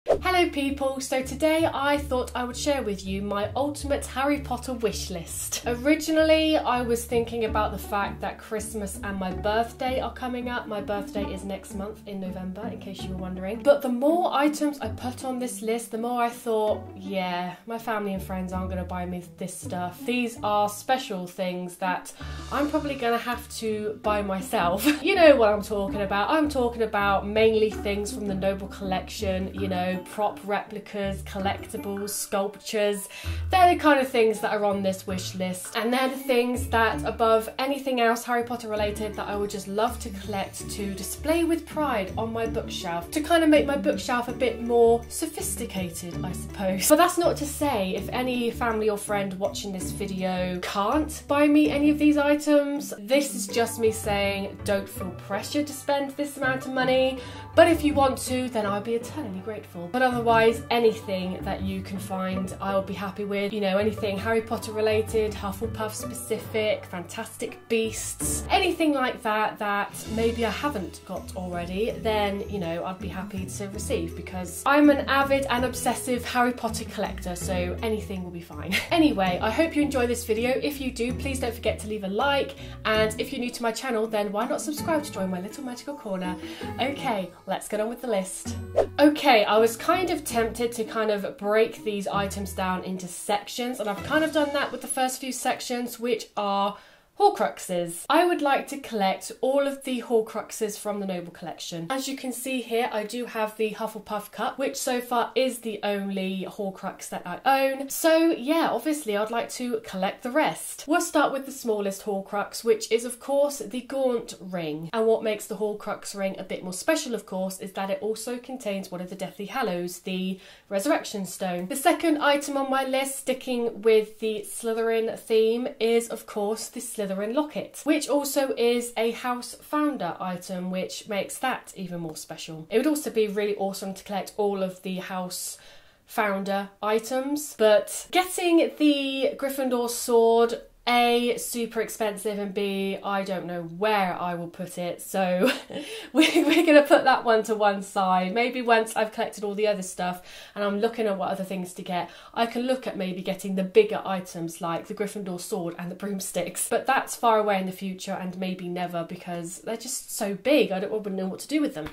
Hello people, so today I thought I would share with you my ultimate Harry Potter wish list. Originally I was thinking about the fact that Christmas and my birthday are coming up. My birthday is next month in November, in case you were wondering. But the more items I put on this list, the more I thought, yeah, my family and friends aren't going to buy me this stuff. These are special things that I'm probably going to have to buy myself. You know what I'm talking about. I'm talking about mainly things from the Noble collection, you know, prop replicas, collectibles, sculptures. They're the kind of things that are on this wish list, and they're the things that above anything else Harry Potter related that I would just love to collect to display with pride on my bookshelf, to kind of make my bookshelf a bit more sophisticated, I suppose. But that's not to say if any family or friend watching this video can't buy me any of these items. This is just me saying don't feel pressured to spend this amount of money, but if you want to, then I'll be eternally grateful. But otherwise, anything that you can find, I'll be happy with. You know, anything Harry Potter related, Hufflepuff specific, Fantastic Beasts, anything like that that maybe I haven't got already, then, you know, I'd be happy to receive, because I'm an avid and obsessive Harry Potter collector, so anything will be fine. Anyway, I hope you enjoy this video. If you do, please don't forget to leave a like, and if you're new to my channel, then why not subscribe to join my little magical corner? Okay, let's get on with the list. Okay, I was kind of tempted to kind of break these items down into sections, and I've kind of done that with the first few sections, which are Horcruxes. I would like to collect all of the Horcruxes from the Noble collection. As you can see here, I do have the Hufflepuff cup, which so far is the only Horcrux that I own. So yeah, obviously I'd like to collect the rest. We'll start with the smallest Horcrux, which is of course the Gaunt ring. And what makes the Horcrux ring a bit more special, of course, is that it also contains one of the Deathly Hallows, the Resurrection Stone. The second item on my list, sticking with the Slytherin theme, is of course the Slytherin locket, which also is a house founder item, which makes that even more special. It would also be really awesome to collect all of the house founder items, but getting the Gryffindor sword, A, super expensive, and B, I don't know where I will put it, so we're gonna put that one to one side. Maybe once I've collected all the other stuff and I'm looking at what other things to get, I can look at maybe getting the bigger items like the Gryffindor sword and the broomsticks, but that's far away in the future and maybe never, because they're just so big, I wouldn't know what to do with them.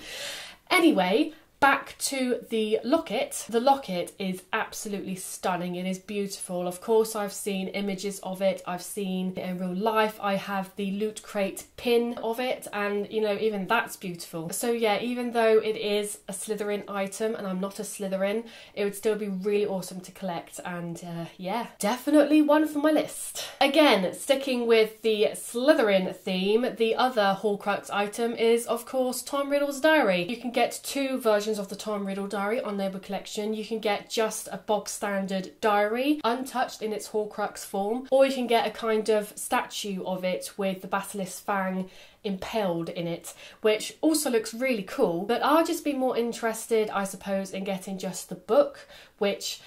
Anyway, back to the locket. The locket is absolutely stunning. It is beautiful. Of course, I've seen images of it. I've seen it in real life. I have the Loot Crate pin of it, and you know, even that's beautiful. So yeah, even though it is a Slytherin item and I'm not a Slytherin, it would still be really awesome to collect, and yeah, definitely one for my list. Again, sticking with the Slytherin theme, the other Horcrux item is of course Tom Riddle's diary. You can get two versions of the Tom Riddle diary on Noble collection. You can get just a bog standard diary, untouched in its Horcrux form, or you can get a kind of statue of it with the Basilisk Fang impaled in it, which also looks really cool. But I'll just be more interested, I suppose, in getting just the book, which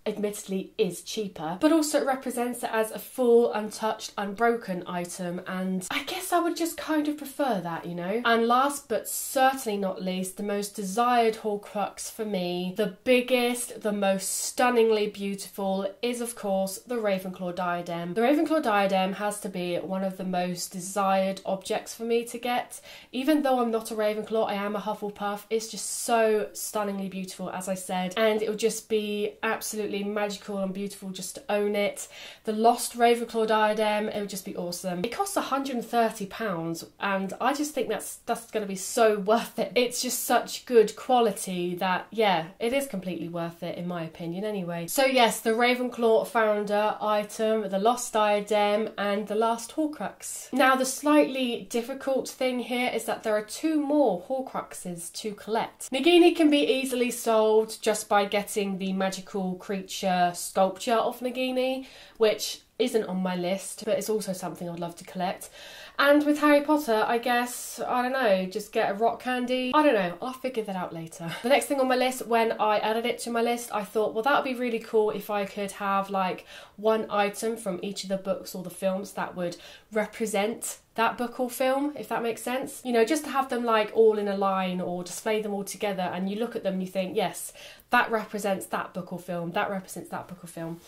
admittedly is cheaper, but also it represents it as a full, untouched, unbroken item, and I guess I would just kind of prefer that, you know. And last but certainly not least, the most desired Horcrux for me, the biggest, the most stunningly beautiful, is of course the Ravenclaw diadem. The Ravenclaw diadem has to be one of the most desired objects for me to get. Even though I'm not a Ravenclaw, I am a Hufflepuff. It's just so stunningly beautiful, as I said, and it would just be absolutely magical and beautiful just to own it. The lost Ravenclaw diadem, it would just be awesome. It costs £130, and I just think that's going to be so worth it. It's just such good quality that, yeah, it is completely worth it in my opinion anyway. So yes, the Ravenclaw founder item, the lost diadem, and the last Horcrux. Now the slightly difficult thing here is that there are two more Horcruxes to collect. Nagini can be easily solved just by getting the magical creature sculpture of Nagini, which isn't on my list, but it's also something I'd love to collect. And with Harry Potter, I guess, I don't know, just get a rock candy. I don't know, I'll figure that out later. The next thing on my list, when I added it to my list, I thought, well, that would be really cool if I could have like one item from each of the books or the films that would represent that book or film, if that makes sense. You know, just to have them like all in a line or display them all together, and you look at them and you think, yes, that represents that book or film, that represents that book or film.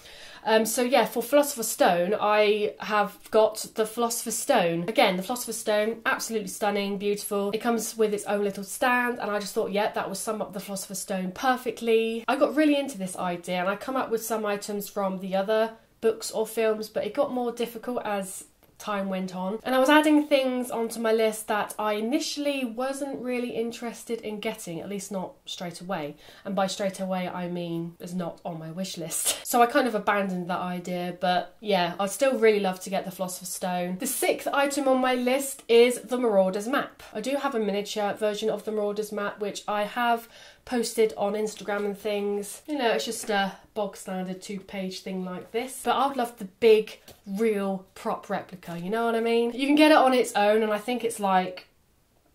So yeah, for Philosopher's Stone, I have got the Philosopher's Stone. Again, the Philosopher's Stone, absolutely stunning, beautiful. It comes with its own little stand, and I just thought, yeah, that would sum up the Philosopher's Stone perfectly. I got really into this idea, and I come up with some items from the other books or films, but it got more difficult as time went on, and I was adding things onto my list that I initially wasn't really interested in getting, at least not straight away, and by straight away I mean it's not on my wish list. So I kind of abandoned that idea, but yeah, I'd still really love to get the Philosopher's Stone. The 6th item on my list is the Marauders map. I do have a miniature version of the Marauders map, which I have posted on Instagram and things. You know, it's just a bog standard 2-page thing like this, but I would love the big real prop replica, you know what I mean? You can get it on its own, and I think it's like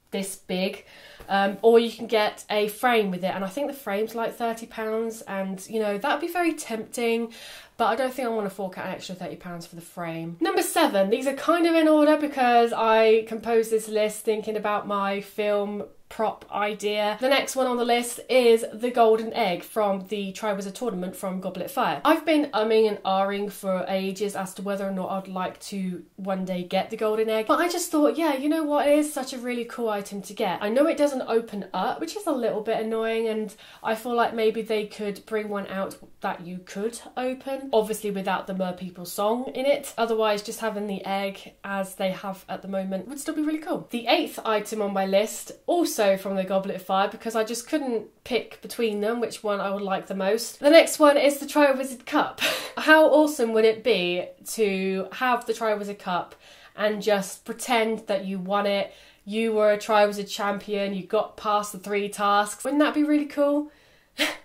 this big, or you can get a frame with it, and I think the frame's like £30, and you know, that'd be very tempting, but I don't think I want to fork out an extra £30 for the frame. Number 7, these are kind of in order because I composed this list thinking about my film prop idea. The next one on the list is the golden egg from the Triwizard Tournament from Goblet of Fire. I've been umming and ahhing for ages as to whether or not I'd like to one day get the golden egg, but I just thought, yeah, you know what, it is such a really cool item to get. I know it doesn't open up, which is a little bit annoying, and I feel like maybe they could bring one out that you could open, obviously without the Mer People song in it. Otherwise, just having the egg as they have at the moment would still be really cool. The 8th item on my list, also from the Goblet of Fire, because I just couldn't pick between them which one I would like the most. The next one is the Triwizard Cup. How awesome would it be to have the Triwizard Cup and just pretend that you won it, you were a Triwizard champion, you got past the 3 tasks? Wouldn't that be really cool?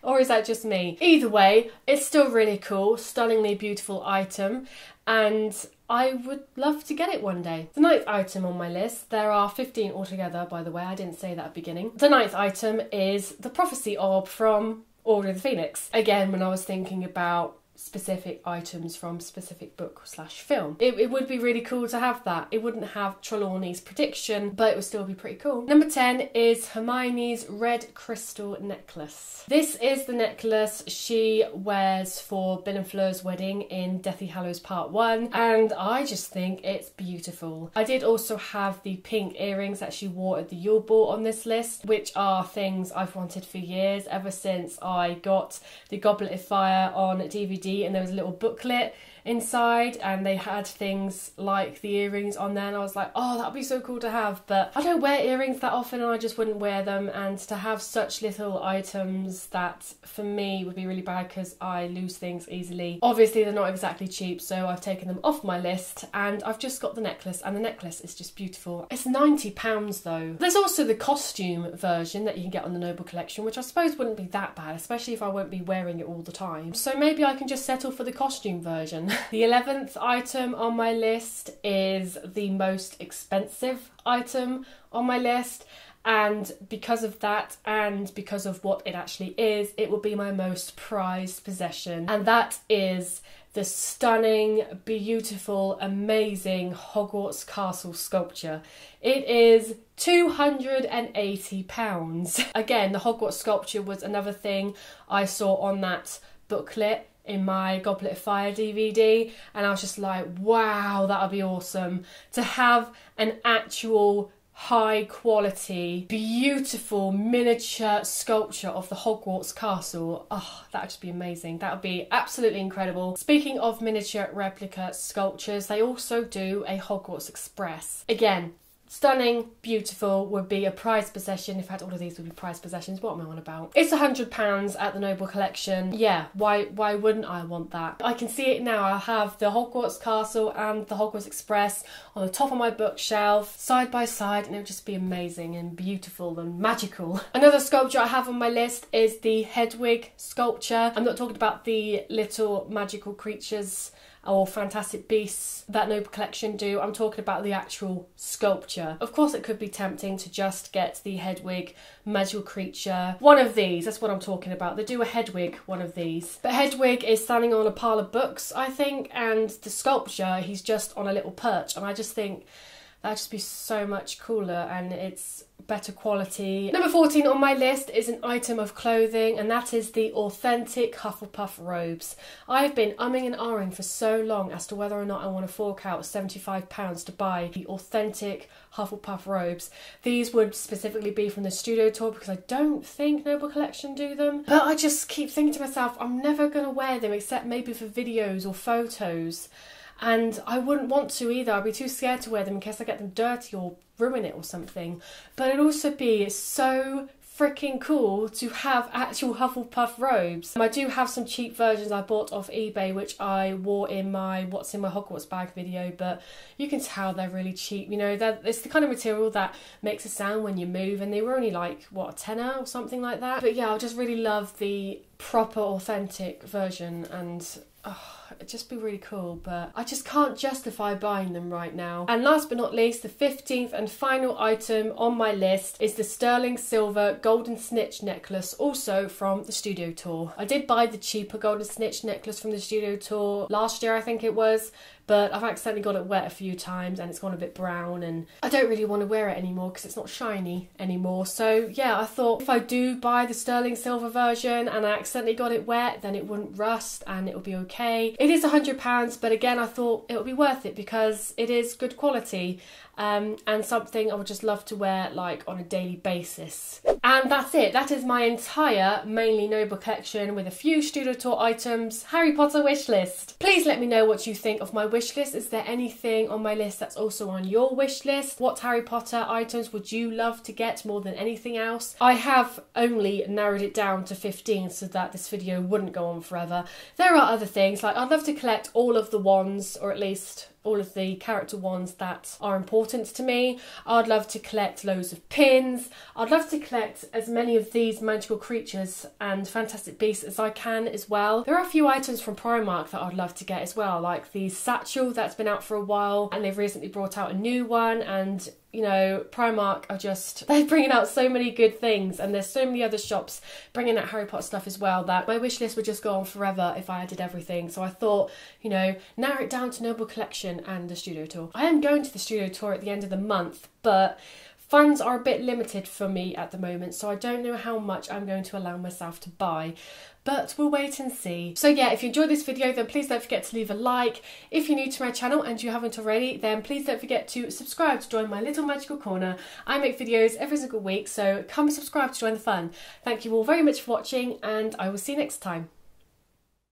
Or is that just me? Either way, it's still really cool, stunningly beautiful item, and I would love to get it one day. The 9th item on my list, there are 15 altogether, by the way, I didn't say that at the beginning. The 9th item is the Prophecy Orb from Order of the Phoenix. Again, when I was thinking about specific items from specific book slash film, it would be really cool to have that. It wouldn't have Trelawney's prediction, but it would still be pretty cool. Number 10 is Hermione's red crystal necklace. This is the necklace she wears for Bill and Fleur's wedding in Deathly Hallows Part 1, and I just think it's beautiful. I did also have the pink earrings that she wore at the Yule Ball on this list, which are things I've wanted for years, ever since I got the Goblet of Fire on DVD, and there was a little booklet inside and they had things like the earrings on there, and I was like, oh, that'd be so cool to have, but I don't wear earrings that often and I just wouldn't wear them, and to have such little items that for me would be really bad because I lose things easily. Obviously they're not exactly cheap, so I've taken them off my list and I've just got the necklace, and the necklace is just beautiful. It's £90 though. There's also the costume version that you can get on the Noble Collection, which I suppose wouldn't be that bad, especially if I won't be wearing it all the time, so maybe I can just settle for the costume version. The 11th item on my list is the most expensive item on my list, and because of that and because of what it actually is, it will be my most prized possession, and that is the stunning, beautiful, amazing Hogwarts Castle sculpture. It is £280. Again, the Hogwarts sculpture was another thing I saw on that booklet in my Goblet of Fire DVD, and I was just like, wow, that would be awesome to have an actual high quality, beautiful miniature sculpture of the Hogwarts castle. Oh, that would just be amazing. That would be absolutely incredible. Speaking of miniature replica sculptures, they also do a Hogwarts Express. Again, stunning, beautiful, would be a prized possession. In fact, all of these would be prized possessions. What am I on about? It's £100 at the Noble Collection. Yeah, why wouldn't I want that? I can see it now. I'll have the Hogwarts Castle and the Hogwarts Express on the top of my bookshelf, side by side, and it would just be amazing and beautiful and magical. Another sculpture I have on my list is the Hedwig sculpture. I'm not talking about the little magical creatures or fantastic beasts that Noble Collection do. I'm talking about the actual sculpture. Of course, it could be tempting to just get the Hedwig magical creature. One of these, that's what I'm talking about. They do a Hedwig one of these. But Hedwig is standing on a pile of books, I think, and the sculpture, he's just on a little perch. And I just think, that'd just be so much cooler, and it's better quality. Number 14 on my list is an item of clothing, and that is the authentic Hufflepuff robes. I've been umming and ahhing for so long as to whether or not I want to fork out £75 to buy the authentic Hufflepuff robes. These would specifically be from the studio tour because I don't think Noble Collection do them, but I just keep thinking to myself, I'm never going to wear them except maybe for videos or photos. And I wouldn't want to either. I'd be too scared to wear them in case I get them dirty or ruin it or something. But it'd also be so freaking cool to have actual Hufflepuff robes. I do have some cheap versions I bought off eBay, which I wore in my What's in My Hogwarts Bag video, but you can tell they're really cheap. You know, it's the kind of material that makes a sound when you move, and they were only like, what, a tenner or something like that? But yeah, I just really love the proper authentic version, and it'd just be really cool, but I just can't justify buying them right now. And last but not least, the 15th and final item on my list is the sterling silver golden snitch necklace, also from the studio tour. I did buy the cheaper golden snitch necklace from the studio tour last year, I think it was, but I've accidentally got it wet a few times and it's gone a bit brown, and I don't really want to wear it anymore because it's not shiny anymore. So yeah, I thought if I do buy the sterling silver version and I accidentally got it wet, then it wouldn't rust and it will be okay. It is £100, but again, I thought it would be worth it because it is good quality. And something I would just love to wear like on a daily basis. And that's it. That is my entire mainly Noble collection with a few studio tour items Harry Potter wish list. Please let me know what you think of my wish list. Is there anything on my list that's also on your wish list? What Harry Potter items would you love to get more than anything else? I have only narrowed it down to 15 so that this video wouldn't go on forever. There are other things, like I'd love to collect all of the wands, or at least all of the character wands that are important to me. I'd love to collect loads of pins. I'd love to collect as many of these magical creatures and fantastic beasts as I can as well. There are a few items from Primark that I'd love to get as well, like the satchel that's been out for a while and they've recently brought out a new one, and you know, Primark are just, they're bringing out so many good things, and there's so many other shops bringing out Harry Potter stuff as well that my wish list would just go on forever if I did everything. So I thought, you know, narrow it down to Noble Collection and the studio tour. I am going to the studio tour at the end of the month, but funds are a bit limited for me at the moment, so I don't know how much I'm going to allow myself to buy. But we'll wait and see. So yeah, if you enjoyed this video, then please don't forget to leave a like. If you're new to my channel and you haven't already, then please don't forget to subscribe to join my little magical corner. I make videos every single week, so come subscribe to join the fun. Thank you all very much for watching, and I will see you next time.